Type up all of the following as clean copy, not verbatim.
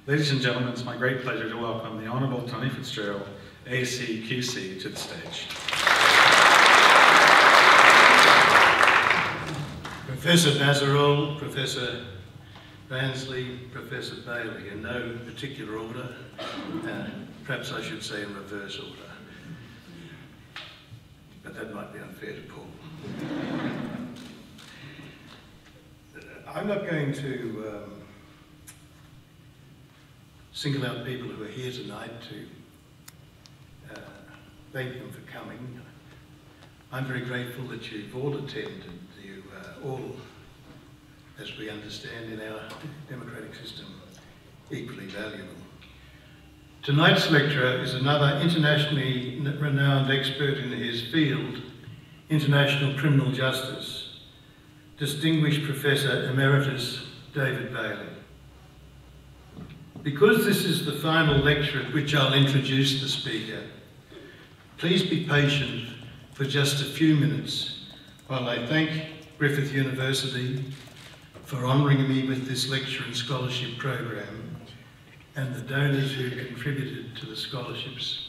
Ladies and gentlemen, it's my great pleasure to welcome the Honourable Tony Fitzgerald, AC QC, to the stage. Professor Nazarol, Professor Bansley, Professor Bayley, in no particular order, perhaps I should say in reverse order, but that might be unfair to Paul. I'm not going to single out people who are here tonight to thank them for coming. I'm very grateful that you've all attended. You all, as we understand in our democratic system, equally valuable. Tonight's lecturer is another internationally renowned expert in his field, international criminal justice, distinguished Professor Emeritus David Bayley. Because this is the final lecture at which I'll introduce the speaker, please be patient for just a few minutes while I thank Griffith University for honouring me with this lecture and scholarship program and the donors who contributed to the scholarships.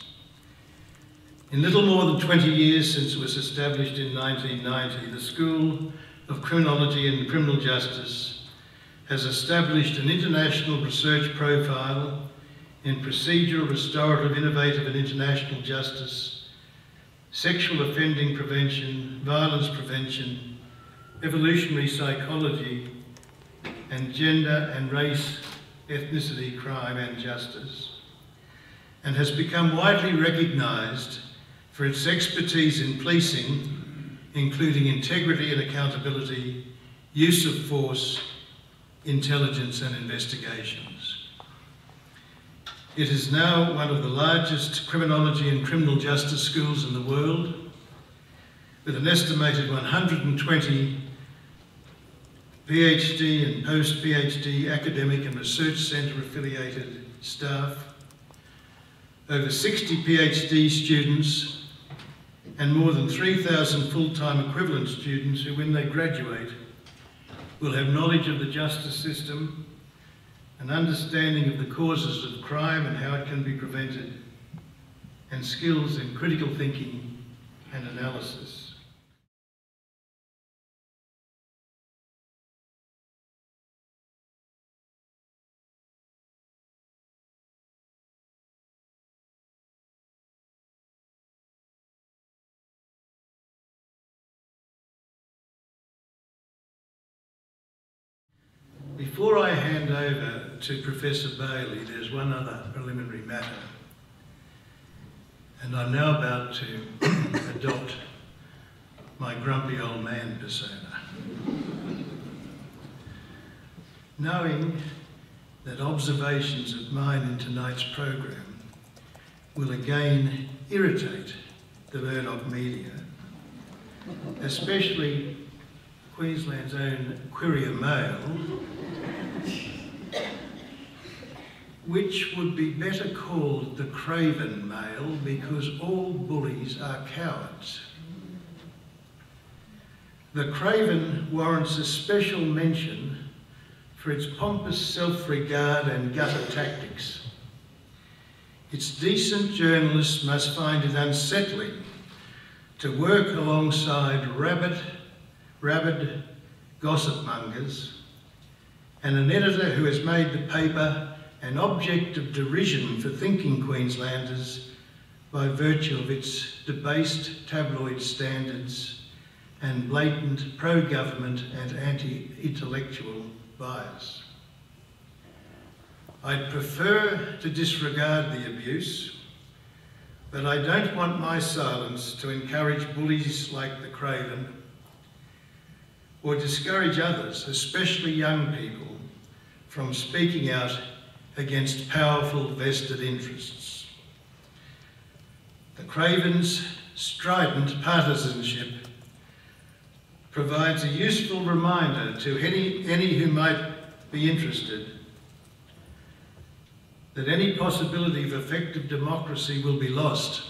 In little more than 20 years since it was established in 1990, the School of Criminology and Criminal Justice has established an international research profile in procedural, restorative, innovative and international justice, sexual offending prevention, violence prevention, evolutionary psychology, and gender and race, ethnicity, crime and justice, and has become widely recognised for its expertise in policing, including integrity and accountability, use of force, intelligence and investigations. It is now one of the largest criminology and criminal justice schools in the world, with an estimated 120 PhD and post-PhD academic and research centre affiliated staff, over 60 PhD students, and more than 3,000 full-time equivalent students who, when they graduate, will have knowledge of the justice system, an understanding of the causes of crime and how it can be prevented, and skills in critical thinking and analysis. Before I hand over to Professor Bayley, there's one other preliminary matter, and I'm now about to adopt my grumpy old man persona. Knowing that observations of mine in tonight's program will again irritate the Murdoch media, especially Queensland's own Courier Mail, which would be better called the Craven Mail because all bullies are cowards. The Craven warrants a special mention for its pompous self-regard and gutter tactics. Its decent journalists must find it unsettling to work alongside rabid gossip mongers and an editor who has made the paper an object of derision for thinking Queenslanders by virtue of its debased tabloid standards and blatant pro-government and anti-intellectual bias. I'd prefer to disregard the abuse, but I don't want my silence to encourage bullies like the Craven or discourage others, especially young people, from speaking out against powerful vested interests. The Craven's strident partisanship provides a useful reminder to any who might be interested that any possibility of effective democracy will be lost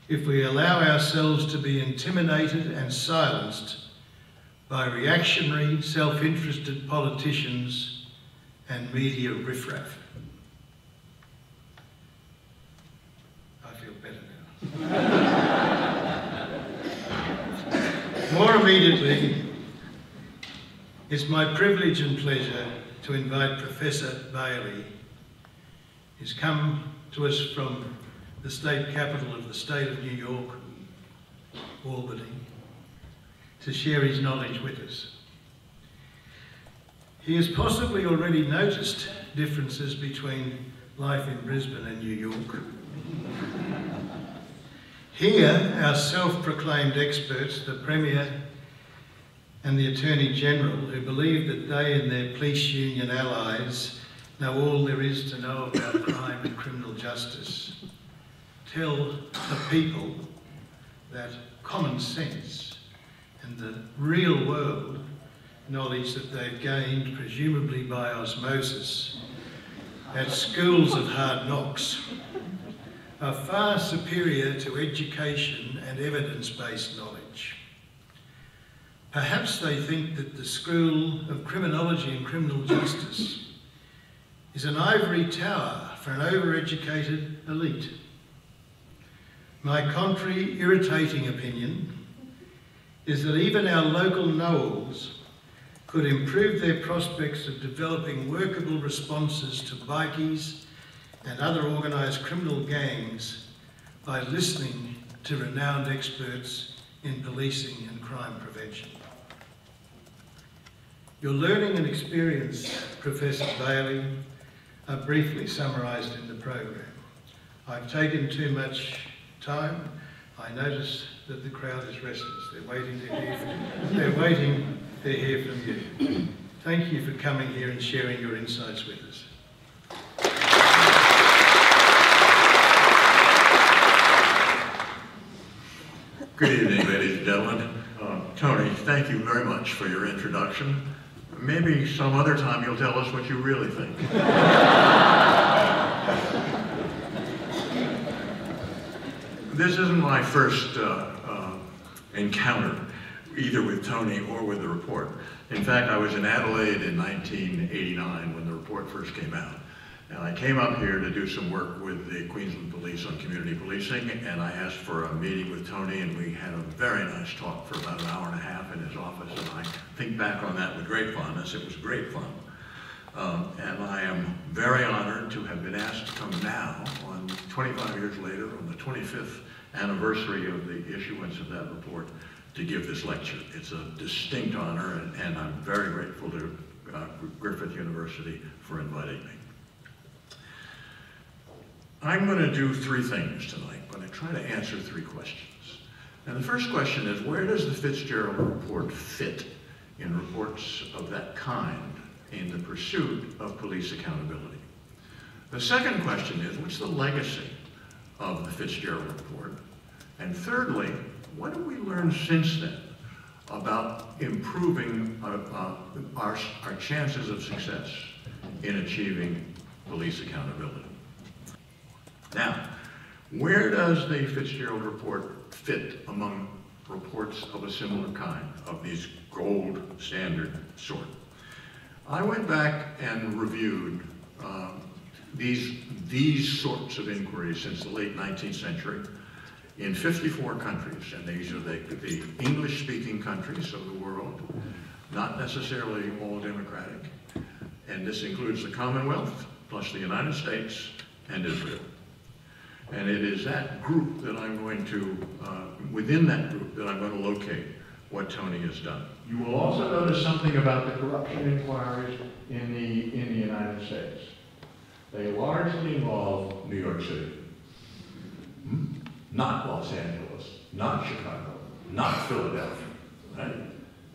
if we allow ourselves to be intimidated and silenced by reactionary, self-interested politicians and media riffraff. immediately, it's my privilege and pleasure to invite Professor Bayley, who's come to us from the state capital of the state of New York, Albany, to share his knowledge with us. He has possibly already noticed differences between life in Brisbane and New York. Here, our self-proclaimed experts, the Premier and the Attorney General, who believe that they and their police union allies know all there is to know about crime and criminal justice, tell the people that common sense and the real world knowledge that they've gained, presumably by osmosis, at schools of hard knocks, are far superior to education and evidence-based knowledge. Perhaps they think that the School of Criminology and Criminal Justice is an ivory tower for an overeducated elite. My contrary, irritating opinion is that even our local know-alls could improve their prospects of developing workable responses to bikies and other organised criminal gangs by listening to renowned experts in policing and crime prevention. Your learning and experience, Professor Bayley, are briefly summarised in the program. I've taken too much time. I notice that the crowd is restless. They're waiting to hear from you. Thank you for coming here and sharing your insights with us. Good evening, ladies and gentlemen. Tony, thank you very much for your introduction. Maybe some other time you'll tell us what you really think. This isn't my first encounter, either with Tony or with the report. In fact, I was in Adelaide in 1989 when the report first came out. And I came up here to do some work with the Queensland Police on community policing, and I asked for a meeting with Tony, and we had a very nice talk for about an hour and a half in his office, and I think back on that with great fondness. It was great fun. And I am very honored to have been asked to come now, 25 years later, on the 25th anniversary of the issuance of that report, to give this lecture. It's a distinct honor, and I'm very grateful to Griffith University for inviting me. I'm going to do three things tonight. I'm going to try to answer three questions. And the first question is, where does the Fitzgerald Report fit in reports of that kind in the pursuit of police accountability? The second question is, what's the legacy of the Fitzgerald Report? And thirdly, what have we learned since then about improving our chances of success in achieving police accountability? Now, where does the Fitzgerald Report fit among reports of a similar kind, of these gold standard sort? I went back and reviewed these sorts of inquiries since the late 19th century in 54 countries, and these are the English-speaking countries of the world, not necessarily all democratic, and this includes the Commonwealth, plus the United States and Israel. And it is that group that I'm going to, within that group, that I'm going to locate what Tony has done. You will also notice something about the corruption inquiries in the United States. They largely involve New York City, not Los Angeles, not Chicago, not Philadelphia, right?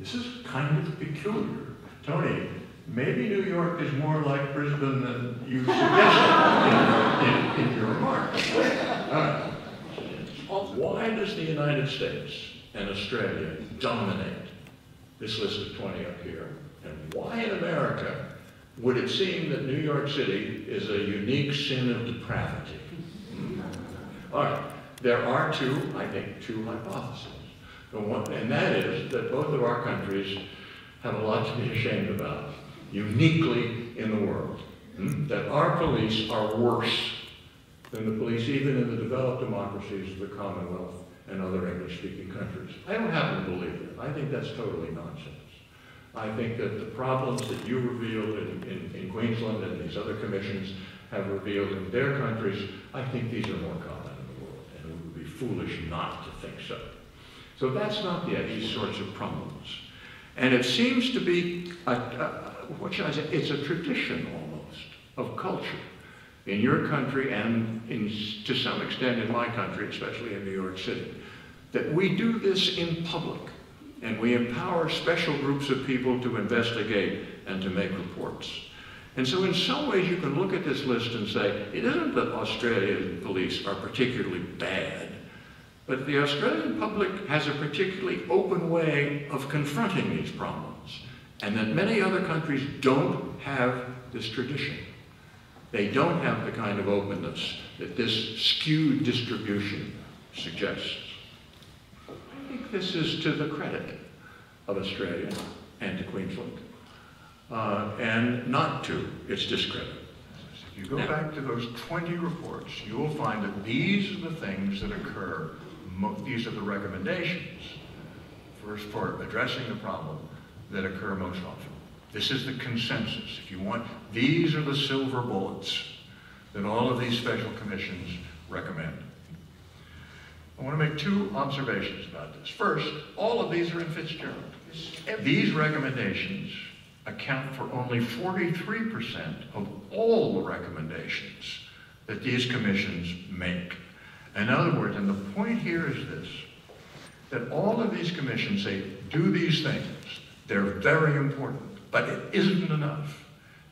This is kind of peculiar. Tony, maybe New York is more like Brisbane than you suggested in your remarks. Why does the United States and Australia dominate this list of 20 up here? And why in America would it seem that New York City is a unique sin of depravity? All right, there are I think two hypotheses. And that is that both of our countries have a lot to be ashamed about, uniquely in the world. That our police are worse than the police even in the developed democracies of the Commonwealth and other English-speaking countries. I don't happen to believe it. I think that's totally nonsense. I think that the problems that you revealed in Queensland and these other commissions have revealed in their countries, I think these are more common in the world, and it would be foolish not to think so. So that's not these sorts of problems. And it seems to be, what should I say, it's a tradition almost of culture in your country and to some extent in my country, especially in New York City, that we do this in public. And we empower special groups of people to investigate and to make reports. And so in some ways you can look at this list and say, it isn't that Australian police are particularly bad, but the Australian public has a particularly open way of confronting these problems, and that many other countries don't have this tradition. They don't have the kind of openness that this skewed distribution suggests. I think this is to the credit of Australia and to Queensland, and not to its discredit. If you go back to those 20 reports, you will find that these are the things that occur, these are the recommendations for addressing the problem that occur most often. This is the consensus. If you want, these are the silver bullets that all of these special commissions recommend. I want to make two observations about this. First, all of these are in Fitzgerald. These recommendations account for only 43% of all the recommendations that these commissions make. In other words, and the point here is this, that all of these commissions say, do these things. They're very important, but it isn't enough.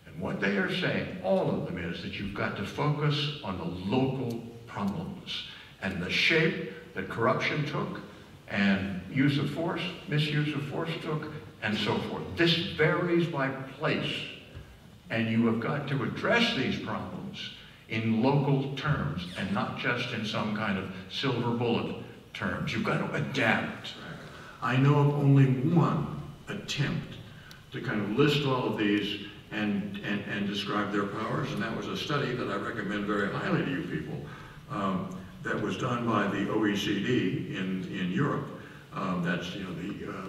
And what they are saying, all of them, is that you've got to focus on the local problems and the shape that corruption took and use of force, misuse of force took, and so forth. This varies by place, and you have got to address these problems in local terms and not just in some kind of silver bullet terms. You've got to adapt. I know of only one attempt to kind of list all of these and describe their powers, and that was a study that I recommend very highly to you people. That was done by the OECD in Europe. That's the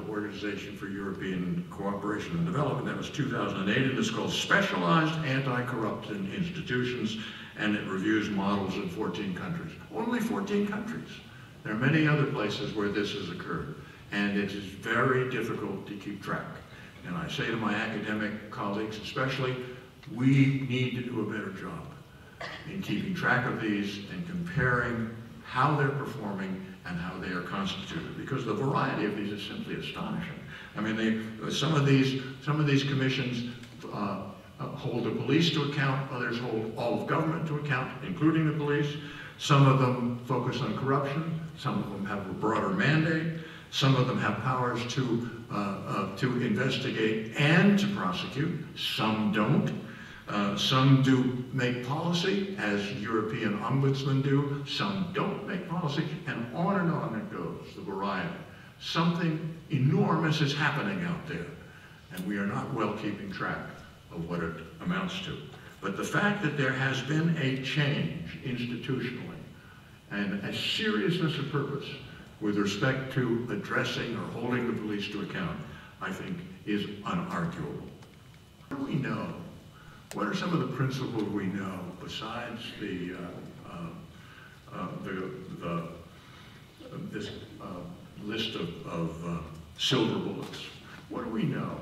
Organization for European Cooperation and Development. That was 2008, and it's called Specialized Anti-Corruption Institutions, and it reviews models in 14 countries. Only 14 countries. There are many other places where this has occurred, and it is very difficult to keep track. And I say to my academic colleagues especially, we need to do a better job in keeping track of these and comparing how they're performing and how they are constituted, because the variety of these is simply astonishing. I mean, some of these commissions hold the police to account, others hold all of government to account, including the police. Some of them focus on corruption, some of them have a broader mandate, some of them have powers to investigate and to prosecute, some don't. Some do make policy, as European ombudsmen do. Some don't make policy, and on it goes, the variety. Something enormous is happening out there, and we are not well keeping track of what it amounts to. But the fact that there has been a change institutionally and a seriousness of purpose with respect to addressing or holding the police to account, I think, is unarguable. What do we know? What are some of the principles we know besides this list of silver bullets? What do we know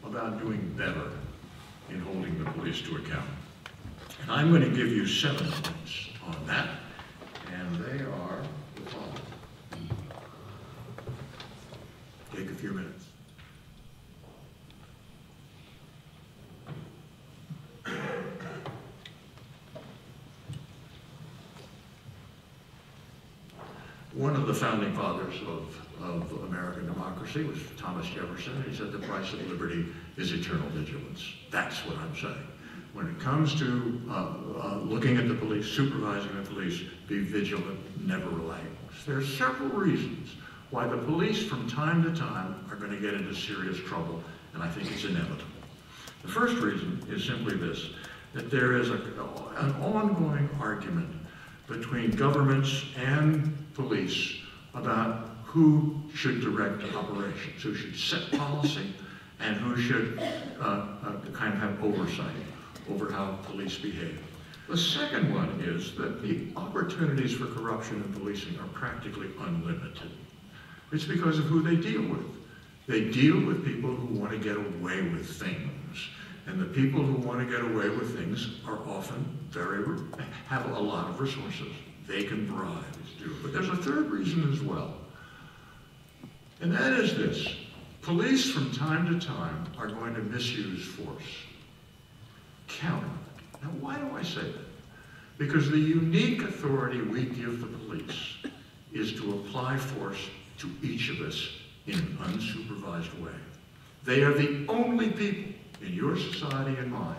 about doing better in holding the police to account? And I'm going to give you 7 points on that, and they are the following. Take a few minutes. One of the founding fathers of American democracy was Thomas Jefferson. He said the price of liberty is eternal vigilance. That's what I'm saying. When it comes to looking at the police, supervising the police, be vigilant, never relax. There are several reasons why the police from time to time are going to get into serious trouble, and I think it's inevitable. The first reason is simply this, that there is an ongoing argument between governments and police about who should direct operations, who should set policy, and who should kind of have oversight over how police behave. The second one is that the opportunities for corruption in policing are practically unlimited. It's because of who they deal with. They deal with people who want to get away with things. And the people who want to get away with things are often have a lot of resources. They can bribe to do it. But there's a third reason as well. And that is this. Police from time to time are going to misuse force. Count on it. Now, why do I say that? Because the unique authority we give the police is to apply force to each of us in an unsupervised way. They are the only people in your society and mine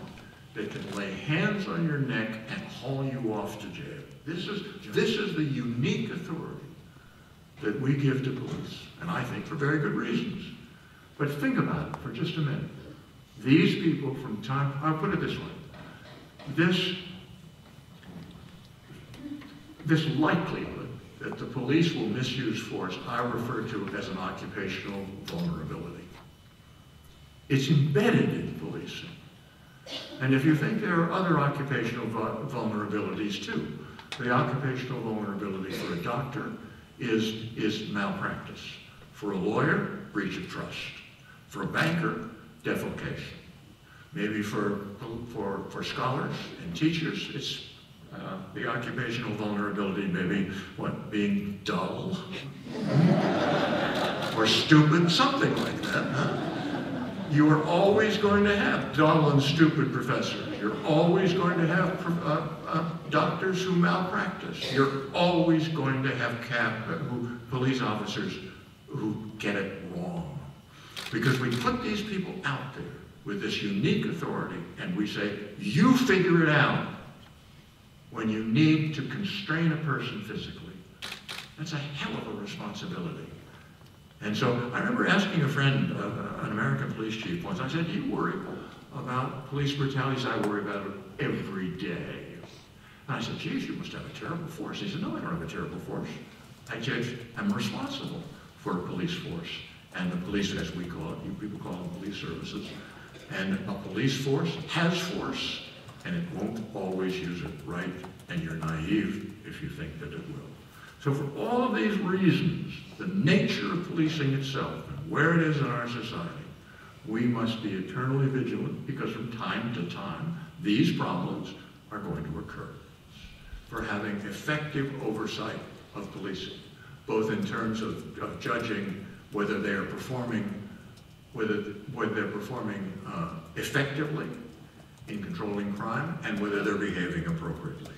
that can lay hands on your neck and haul you off to jail. This is the unique authority that we give to police, and I think for very good reasons. But think about it for just a minute. These people from time, I'll put it this way, this likelihood that the police will misuse force, I refer to as an occupational vulnerability. It's embedded in policing. And if you think there are other occupational vulnerabilities too, the occupational vulnerability for a doctor is malpractice. For a lawyer, breach of trust. For a banker, defalcation. Maybe for scholars and teachers, it's the occupational vulnerability, maybe being dull or stupid, something like that. Huh? You are always going to have dull and stupid professors. You're always going to have doctors who malpractice. You're always going to have police officers who get it wrong. Because we put these people out there with this unique authority and we say, you figure it out when you need to constrain a person physically. That's a hell of a responsibility. And so I remember asking a friend, an American police chief once, I said, do you worry about police brutality? He said, I worry about it every day. And I said, geez, you must have a terrible force. He said, no, I don't have a terrible force. I'm responsible for a police force. And the police, as we call it, you people call them police services. And a police force has force, and it won't always use it right, and you're naive if you think that it will. So for all of these reasons, the nature of policing itself, and where it is in our society, we must be eternally vigilant because from time to time, these problems are going to occur. For having effective oversight of policing, both in terms of judging whether they are performing, effectively in controlling crime and whether they're behaving appropriately.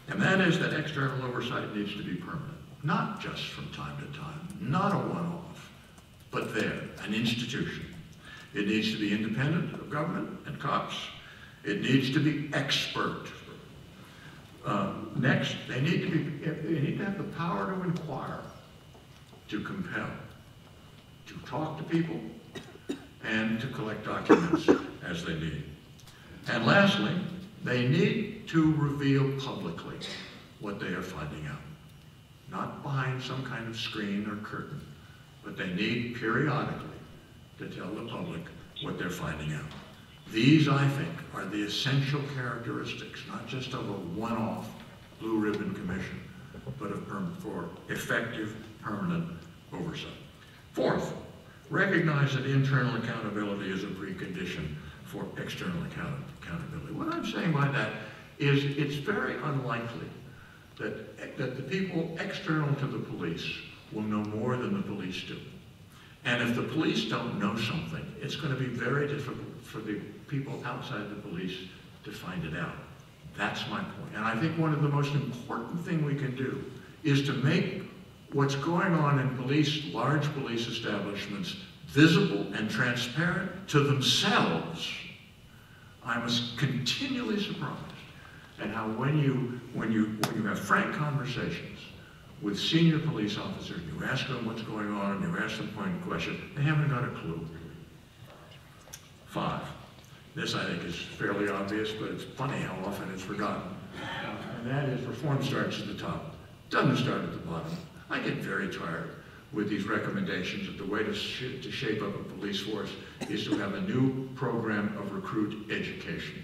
And that is that external oversight needs to be permanent, not just from time to time, not a one-off, but there, an institution. It needs to be independent of government and cops. It needs to be expert. Next, they need to have the power to inquire, to compel, to talk to people, and to collect documents as they need. And lastly, they need to reveal publicly what they are finding out. Not behind some kind of screen or curtain, but they need periodically to tell the public what they're finding out. These, I think, are the essential characteristics, not just of a one-off blue ribbon commission, but for effective, permanent oversight. Fourth, recognize that internal accountability is a precondition for external accountability. What I'm saying by that is it's very unlikely that the people external to the police will know more than the police do. And if the police don't know something, it's going to be very difficult for the people outside the police to find it out. That's my point. And I think one of the most important things we can do is to make what's going on in police, large police establishments, visible and transparent to themselves. I was continually surprised at how when you have frank conversations with senior police officers, you ask them what's going on and you ask them pointed questions, they haven't got a clue. 5. This I think is fairly obvious, but it's funny how often it's forgotten. And that is reform starts at the top. Doesn't start at the bottom. I get very tired with these recommendations that the way to shape up a police force is to have a new program of recruit education.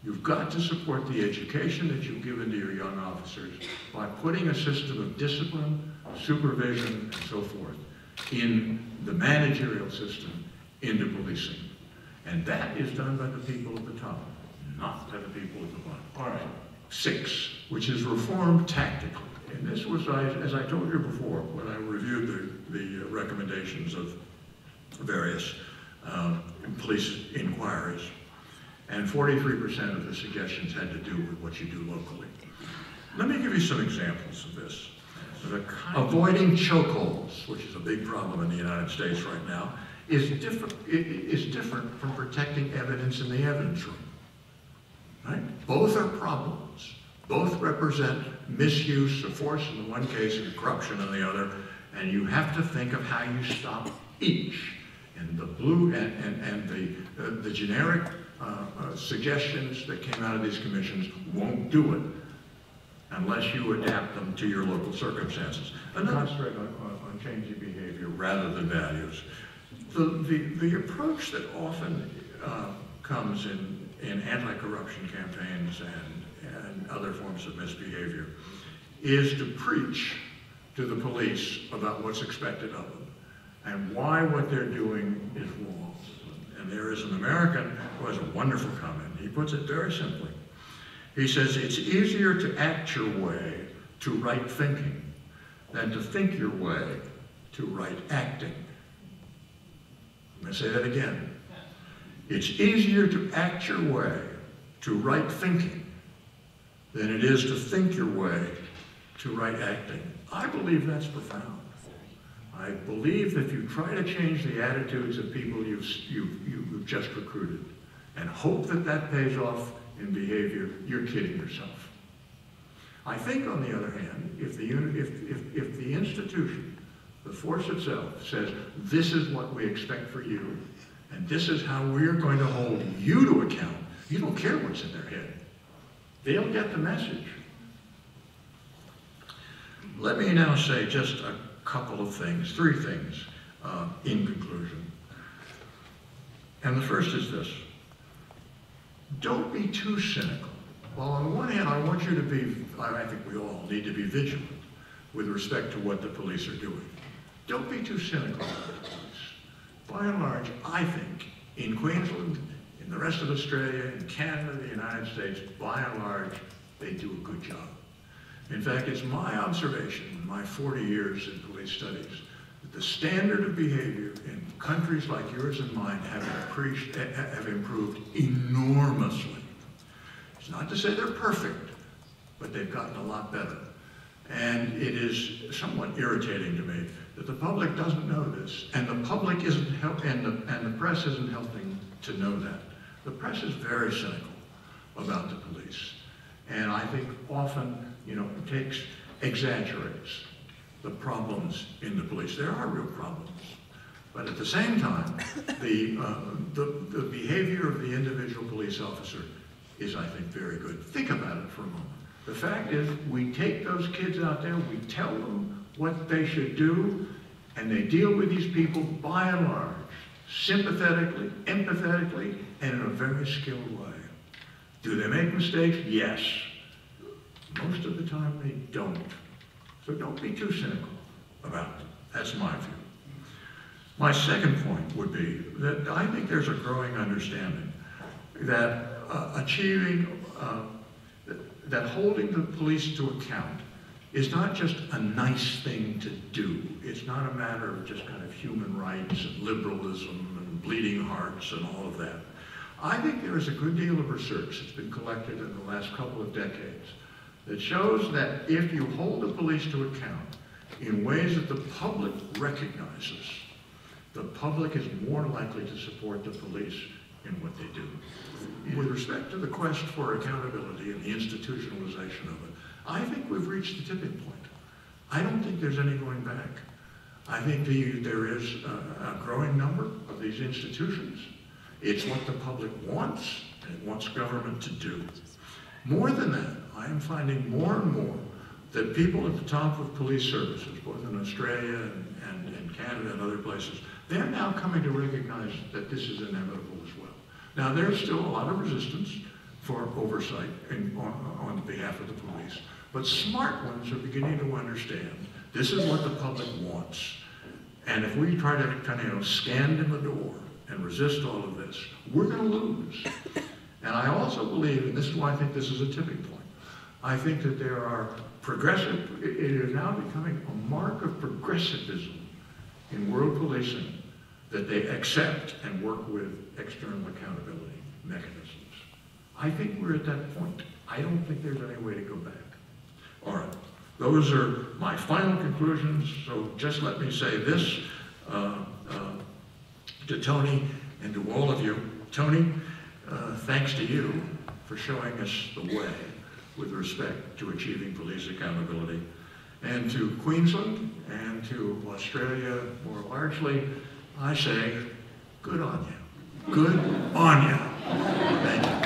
You've got to support the education that you've given to your young officers by putting a system of discipline, supervision, and so forth in the managerial system into policing. And that is done by the people at the top, not by the people at the bottom. All right. 6, which is reform tactically. And this was, as I told you before, when I reviewed the recommendations of various police inquiries, and 43% of the suggestions had to do with what you do locally. Let me give you some examples of this. Avoiding chokeholds, which is a big problem in the United States right now, is different from protecting evidence in the evidence room. Right? Both are problems. Both represent misuse of force in the one case and corruption in the other, and you have to think of how you stop each. And the blue and the generic suggestions that came out of these commissions won't do it unless you adapt them to your local circumstances. And concentrate on changing behavior rather than values. The approach that often comes in anti-corruption campaigns and other forms of misbehavior is to preach to the police about what's expected of them and why what they're doing is wrong. And there is an American who has a wonderful comment. He puts it very simply. He says, it's easier to act your way to right thinking than to think your way to right acting. I'm going to say that again. It's easier to act your way to right thinking than it is to think your way to right acting. I believe that's profound. I believe that if you try to change the attitudes of people you've just recruited and hope that that pays off in behavior, you're kidding yourself. I think, on the other hand, if the institution, the force itself, says, this is what we expect for you, and this is how we're going to hold you to account, you don't care what's in their head. They'll get the message. Let me now say just a couple of things, 3 things, in conclusion. And the first is this. Don't be too cynical. Well, on the one hand, I want you to be, I think we all need to be vigilant with respect to what the police are doing. Don't be too cynical about the police. By and large, I think, in Queensland, in the rest of Australia, in Canada, the United States, by and large, they do a good job. In fact, it's my observation in my 40 years in police studies that the standard of behavior in countries like yours and mine have improved enormously. It's not to say they're perfect, but they've gotten a lot better. And it is somewhat irritating to me that the public doesn't know this, and the public isn't and the press isn't helping to know that. The press is very cynical about the police, and I think often, exaggerates the problems in the police. There are real problems, but at the same time, the behavior of the individual police officer is, I think, very good. Think about it for a moment. The fact is, we take those kids out there, we tell them what they should do, and they deal with these people, by and large, sympathetically, empathetically, and in a very skilled way. Do they make mistakes? Yes. Most of the time, they don't. So don't be too cynical about it. That's my view. My second point would be that I think there's a growing understanding that that holding the police to account is not just a nice thing to do. It's not a matter of just kind of human rights and liberalism and bleeding hearts and all of that. I think there is a good deal of research that's been collected in the last couple of decades that shows that if you hold the police to account in ways that the public recognizes, the public is more likely to support the police in what they do. With respect to the quest for accountability and the institutionalization of it, I think we've reached the tipping point. I don't think there's any going back. I think there is a growing number of these institutions. It's what the public wants, and it wants government to do. More than that, I am finding more and more that people at the top of police services, both in Australia and Canada and other places, they're now coming to recognize that this is inevitable as well. Now, there's still a lot of resistance for oversight on behalf of the police, but smart ones are beginning to understand this is what the public wants. And if we try to kind of stand in the door and resist all of this, we're going to lose. And I also believe, and this is why I think this is a tipping point, I think that there are it is now becoming a mark of progressivism in world policing that they accept and work with external accountability mechanisms. I think we're at that point. I don't think there's any way to go back. All right, those are my final conclusions, so just let me say this to Tony and to all of you. Tony, thanks to you for showing us the way with respect to achieving police accountability. And to Queensland and to Australia more largely, I say, good on you. Good on you. Thank you.